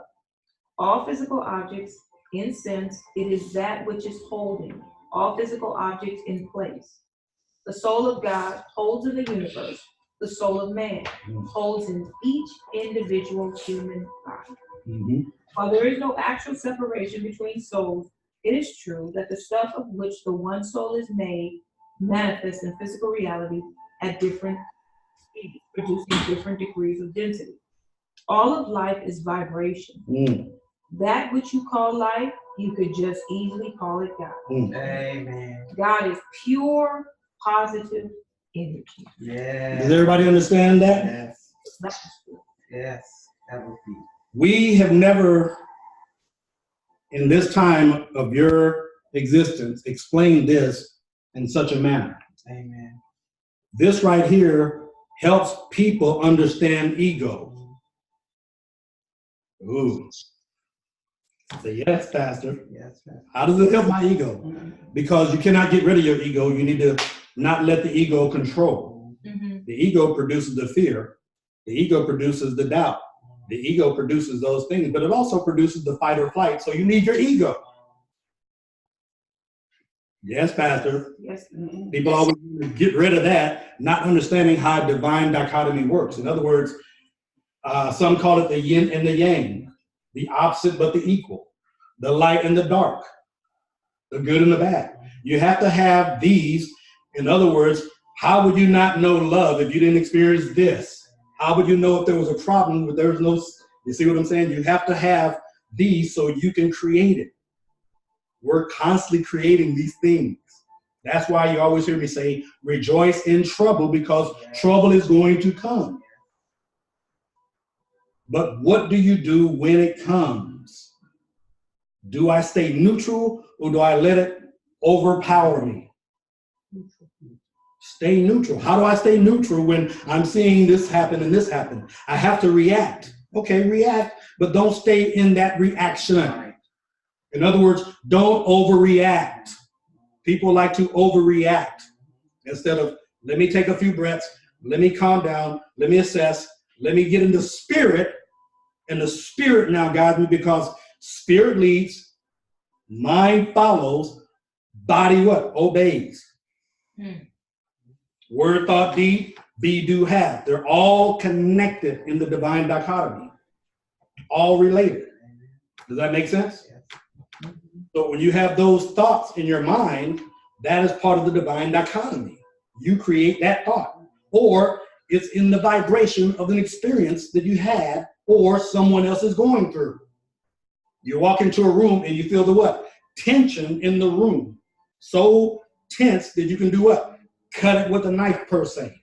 all physical objects. In sense, it is that which is holding all physical objects in place. The soul of God holds in the universe. The soul of man holds in each individual human body. While there is no actual separation between souls, it is true that the stuff of which the one soul is made manifests in physical reality at different speeds, producing different degrees of density. All of life is vibration. That which you call life, you could just easily call it God. Amen. God is pure, positive energy. Yes. Does everybody understand that? Yes. That's good. Yes. That would be. We have never, in this time of your existence, explained this in such a manner. Amen. This right here helps people understand ego. Ooh. Say yes, Pastor. Yes, Pastor. How does it help my ego? Because you cannot get rid of your ego. You need to not let the ego control. The ego produces the fear. The ego produces the doubt. The ego produces those things, but it also produces the fight or flight. So you need your ego. Yes, Pastor. Yes. People always get rid of that, not understanding how divine dichotomy works. In other words, some call it the yin and the yang, the opposite but the equal, the light and the dark, the good and the bad. You have to have these. In other words, how would you not know love if you didn't experience this? How would you know if there was a problem if there was no, you see what I'm saying? You have to have these so you can create it. We're constantly creating these things. That's why you always hear me say, rejoice in trouble, because trouble is going to come. But what do you do when it comes? Do I stay neutral or do I let it overpower me? Stay neutral. How do I stay neutral when I'm seeing this happen and this happen? I have to react. Okay, react, but don't stay in that reaction. In other words, don't overreact. People like to overreact instead of, let me take a few breaths, let me calm down, let me assess, let me get into spirit, and the spirit now guides me, because spirit leads, mind follows, body what? Obeys. Word, thought, deed, be, do, have. They're all connected in the divine dichotomy, all related. Does that make sense? So when you have those thoughts in your mind, that is part of the divine dichotomy. You create that thought, or it's in the vibration of an experience that you had or someone else is going through. You walk into a room and you feel the what? Tension in the room. So tense that you can do what? Cut it with a knife, per se.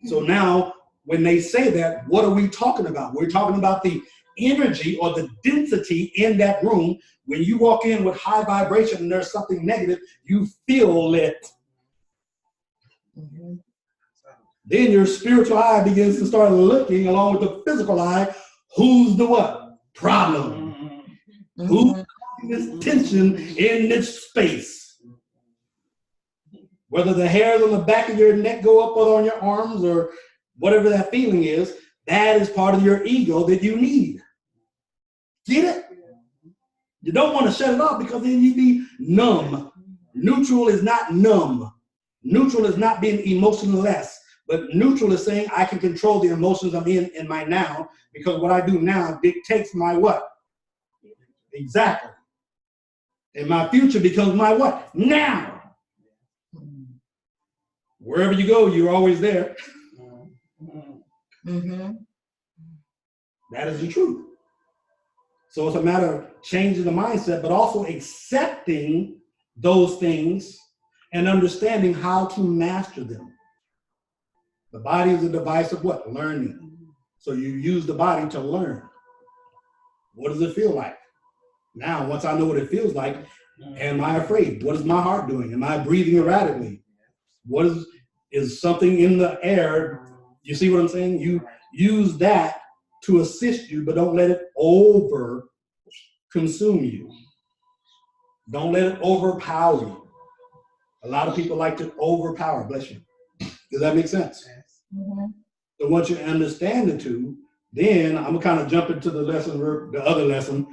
So now when they say that, what are we talking about? We're talking about the energy or the density in that room. When you walk in with high vibration and there's something negative, you feel it. Then your spiritual eye begins to start looking along with the physical eye. Who's the what? Problem. Who's causing this tension in this space? Whether the hairs on the back of your neck go up or on your arms or whatever that feeling is, that is part of your ego that you need. Get it? You don't want to shut it off because then you'd be numb. Neutral is not numb. Neutral is not being emotionless. But neutral is saying I can control the emotions I'm in my now, because what I do now dictates my what? Exactly. And my future becomes my what? Now. Wherever you go, you're always there. Mm-hmm. That is the truth. So it's a matter of changing the mindset, but also accepting those things and understanding how to master them. The body is a device of what? Learning. So you use the body to learn. What does it feel like? Now, once I know what it feels like, am I afraid? What is my heart doing? Am I breathing erratically? What is something in the air? You see what I'm saying? You use that to assist you, but don't let it over consume you. Don't let it overpower you. A lot of people like to overpower. Bless you. Does that make sense? Mm-hmm. So once you understand the two, then I'm gonna kind of jump into the lesson, the other lesson.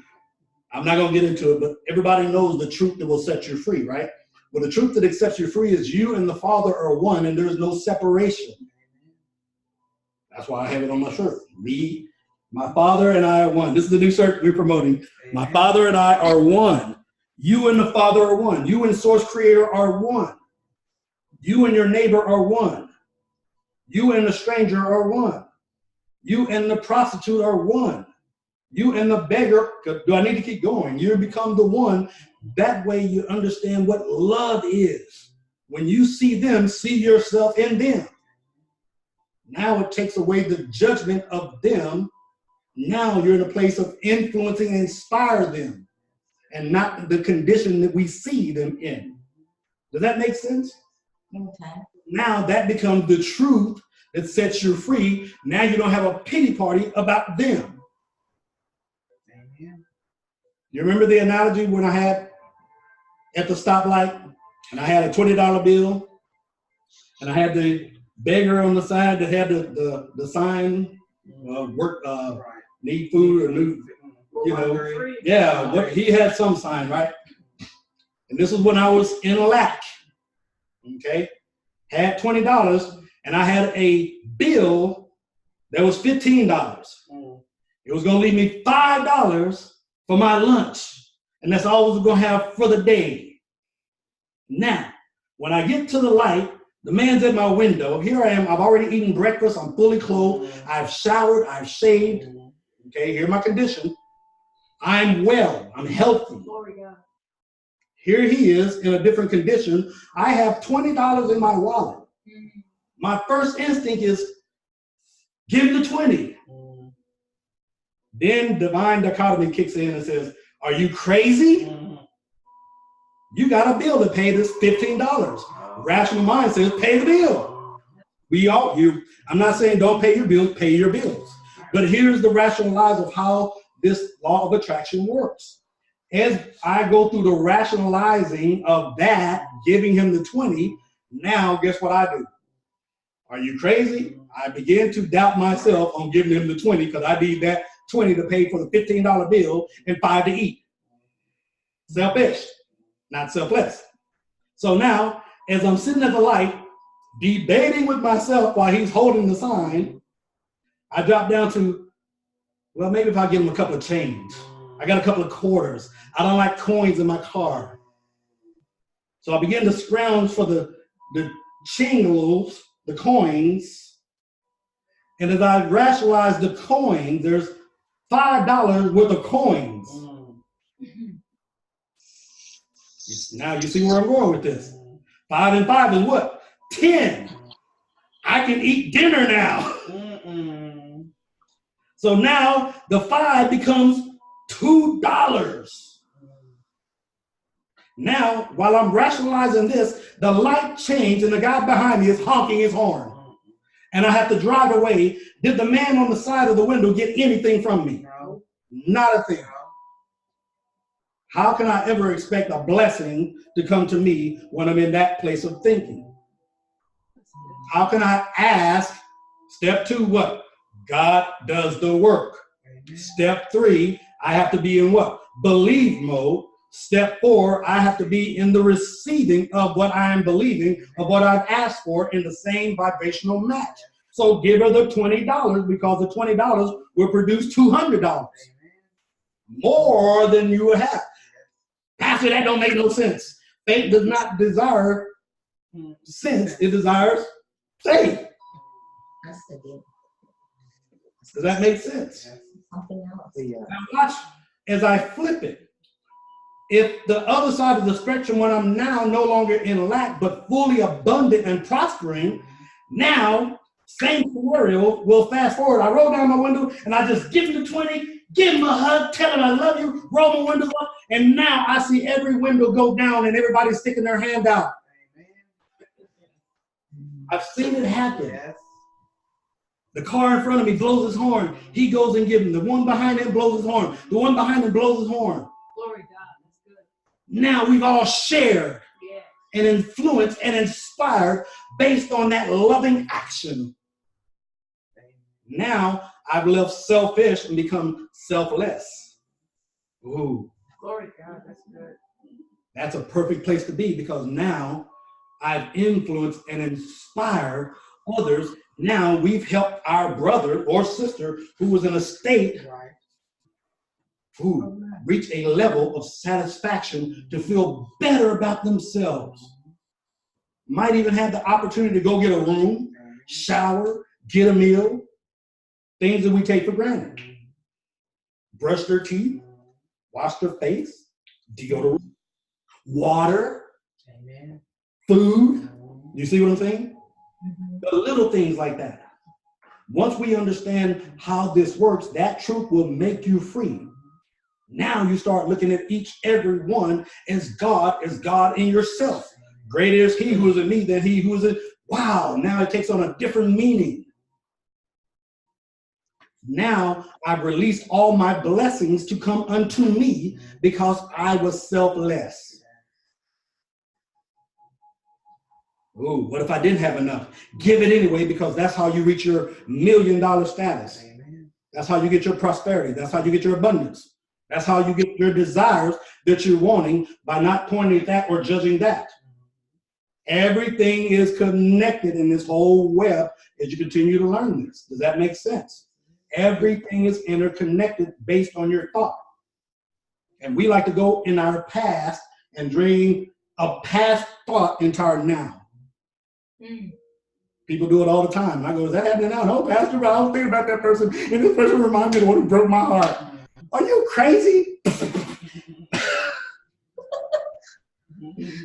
I'm not gonna get into it, but everybody knows the truth that will set you free, right? Well, the truth that sets you free is you and the Father are one, and there is no separation. That's why I have it on my shirt. Me, my Father and I are one. This is the new shirt we're promoting. My Father and I are one. You and the Father are one. You and Source Creator are one. You and your neighbor are one. You and the stranger are one. You and the prostitute are one. You and the beggar, do I need to keep going? You become the one. That way you understand what love is. When you see them, see yourself in them. Now it takes away the judgment of them. Now you're in a place of influencing and inspire them, and not the condition that we see them in. Does that make sense? Okay. Now that becomes the truth that sets you free. Now you don't have a pity party about them. You remember the analogy when I had at the stoplight and I had a $20 bill and I had the beggar on the side that had the sign, need food or new, he had some sign, right? And this was when I was in lack, okay? Had $20 and I had a bill that was $15. It was gonna leave me $5 for my lunch, and that's all I was gonna have for the day. Now, when I get to the light, the man's at my window. Here I am, I've already eaten breakfast, I'm fully clothed, I've showered, I've shaved. Okay, here's my condition. I'm well, I'm healthy. Here he is in a different condition. I have $20 in my wallet. My first instinct is, give him the 20. Then Divine Dichotomy kicks in and says, are you crazy? You got a bill to pay this $15. Rational mind says, pay the bill. I'm not saying don't pay your bills, pay your bills. But here's the rationalize of how this law of attraction works. As I go through the rationalizing of that, giving him the 20, now guess what I do? Are you crazy? I begin to doubt myself on giving him the 20 because I need that 20 to pay for the $15 bill and 5 to eat. Selfish, not selfless. So now, as I'm sitting at the light, debating with myself while he's holding the sign, I drop down to, well, maybe if I give him a couple of change. I got a couple of quarters. I don't like coins in my car. So I begin to scrounge for the chingles, the coins. And as I rationalize the coin, there's $5 worth of coins. Now you see where I'm going with this. 5 and 5 is what? 10. I can eat dinner now. So now the 5 becomes $2. Now, while I'm rationalizing this, the light changed and the guy behind me is honking his horn. And I have to drive away. Did the man on the side of the window get anything from me? No. Not a thing. How can I ever expect a blessing to come to me when I'm in that place of thinking? How can I ask? Step 2, what? God does the work. Step 3, I have to be in what? believe mode. Step 4, I have to be in the receiving of what I am believing, of what I've asked for in the same vibrational match. So give her the $20 because the $20 will produce $200. More than you would have. Pastor, that don't make no sense. Faith does not desire sense, it desires faith. That's the deal. Does that make sense? Something else. Yeah. Now watch as I flip it. If the other side of the spectrum, when I'm now no longer in lack, but fully abundant and prospering, now, same scenario, we'll fast forward. I roll down my window and I just give him the 20, give him a hug, tell him I love you, roll my windows up, and now I see every window go down and everybody's sticking their hand out. I've seen it happen. Yes. The car in front of me blows his horn. He goes and gives him. The one behind him blows his horn. The one behind him blows his horn. Glory to God. That's good. Now we've all shared Yeah. and influenced and inspired based on that loving action. Now I've left selfish and become selfless. Ooh, Glory to God. That's good. that's a perfect place to be because now I've influenced and inspired others. Now we've helped our brother or sister who was in a state who reach a level of satisfaction to feel better about themselves. Might even have the opportunity to go get a room, shower, get a meal, things that we take for granted. Brush their teeth, wash their face, deodorant, water, Amen. food. You see what I'm saying? Mhm. The little things like that. Once we understand how this works, that truth will make you free. Now you start looking at every one as God in yourself. Greater is he who is in me than he who is in. Wow, now it takes on a different meaning. Now I've released all my blessings to come unto me because I was selfless. Ooh, what if I didn't have enough? Give it anyway because that's how you reach your $1 million status. Amen. That's how you get your prosperity. That's how you get your abundance. That's how you get your desires that you're wanting by not pointing at that or judging that. Everything is connected in this whole web as you continue to learn this. Does that make sense? Everything is interconnected based on your thought. And we like to go in our past and dream a past thought into our now. People do it all the time. And I go, is that happening now? No, Pastor, but I was thinking about that person, and this person reminded me of the one who broke my heart. Are you crazy?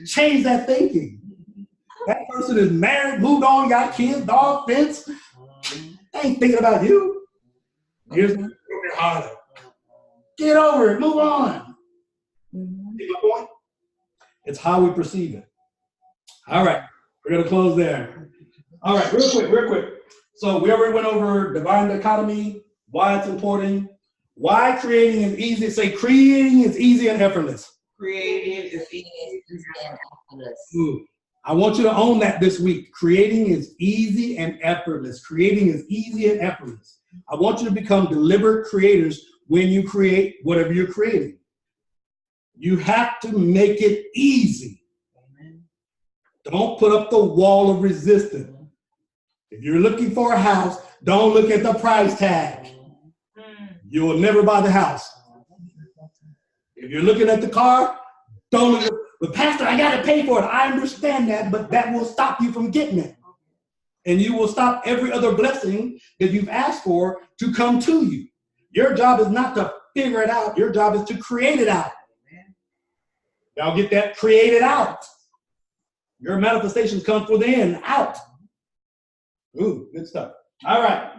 Change that thinking. That person is married, moved on, got kids, dog, fence. They ain't thinking about you. Here's the broken heart. Get over it. Move on. See my point? It's how we perceive it. All right. We're going to close there. All right. Real quick. So we already went over divine dichotomy, why it's important, why creating is easy. Say creating is easy and effortless. Creative is easy. And effortless. Ooh. I want you to own that this week. Creating is easy and effortless. Creating is easy and effortless. I want you to become deliberate creators when you create whatever you're creating. You have to make it easy. Amen. Don't put up the wall of resistance. If you're looking for a house, don't look at the price tag. You will never buy the house. If you're looking at the car, don't look at, but Pastor, I got to pay for it. I understand that, but that will stop you from getting it. And you will stop every other blessing that you've asked for to come to you. Your job is not to figure it out. Your job is to create it out. Y'all get that? Create it out. Your manifestations come within, out. Ooh, good stuff. All right.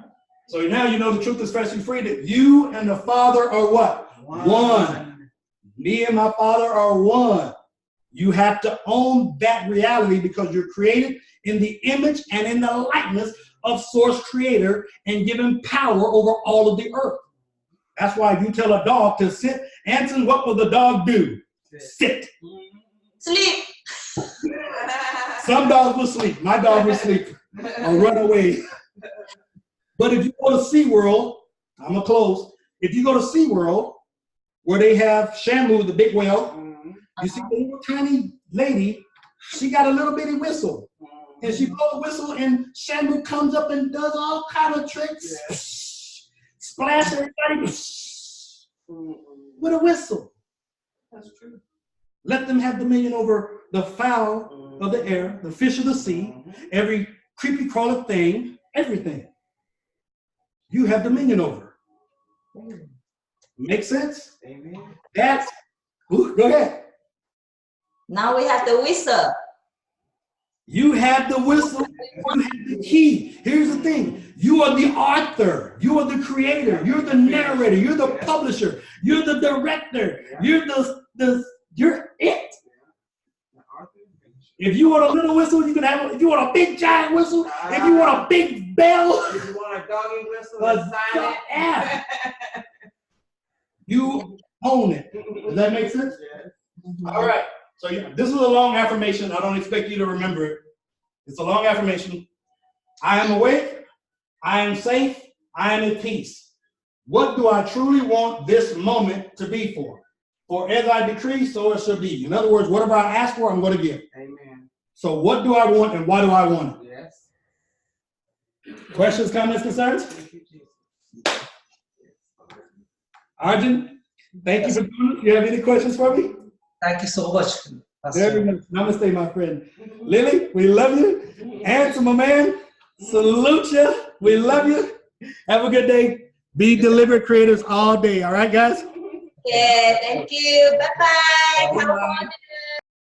So now you know the truth is sets you free, that you and the Father are what? One. Me and my Father are one. You have to own that reality because you're created in the image and in the likeness of Source Creator and given power over all of the earth. That's why if you tell a dog to sit, Anson, what will the dog do? Sit. Sleep. Some dogs will sleep. My dog will sleep or run away. But if you go to SeaWorld, I'm going to close. If you go to SeaWorld, where they have Shamu, the big whale. Mhm. You see the little tiny lady, she got a little bitty whistle. And she blows a whistle, and Shamu comes up and does all kind of tricks. Yeah. Splash everybody with a whistle. That's true. Let them have dominion over the fowl of the air, the fish of the sea, every creepy crawling thing, everything. You have dominion over. Make sense? Amen. That's, ooh, go ahead. Now we have the whistle. You have the whistle, you have the key. Here's the thing. You are the author. You are the creator. You're the narrator. You're the publisher. You're the director. You're you're it. If you want a little whistle, you can have it. If you want a big giant whistle, if you want a big bell, If you want a doggy whistle, a silent. yeah. You own it. Does that make sense? Yes. All right. So this is a long affirmation. I don't expect you to remember it. It's a long affirmation. I am awake. I am safe. I am at peace. What do I truly want this moment to be for? For as I decree, so it shall be. In other words, whatever I ask for, I'm going to give. Amen. So what do I want and why do I want it? Yes. Questions, comments, concerns? Thank you, Jesus. Arjun, thank you for doing it. You have any questions for me? Thank you so much. Very much. Namaste, my friend. Lily, we love you. Answer, my man. Salute you. We love you. Have a good day. Be deliberate creators all day. All right, guys? Yeah, thank you. Bye-bye. Have a wonderful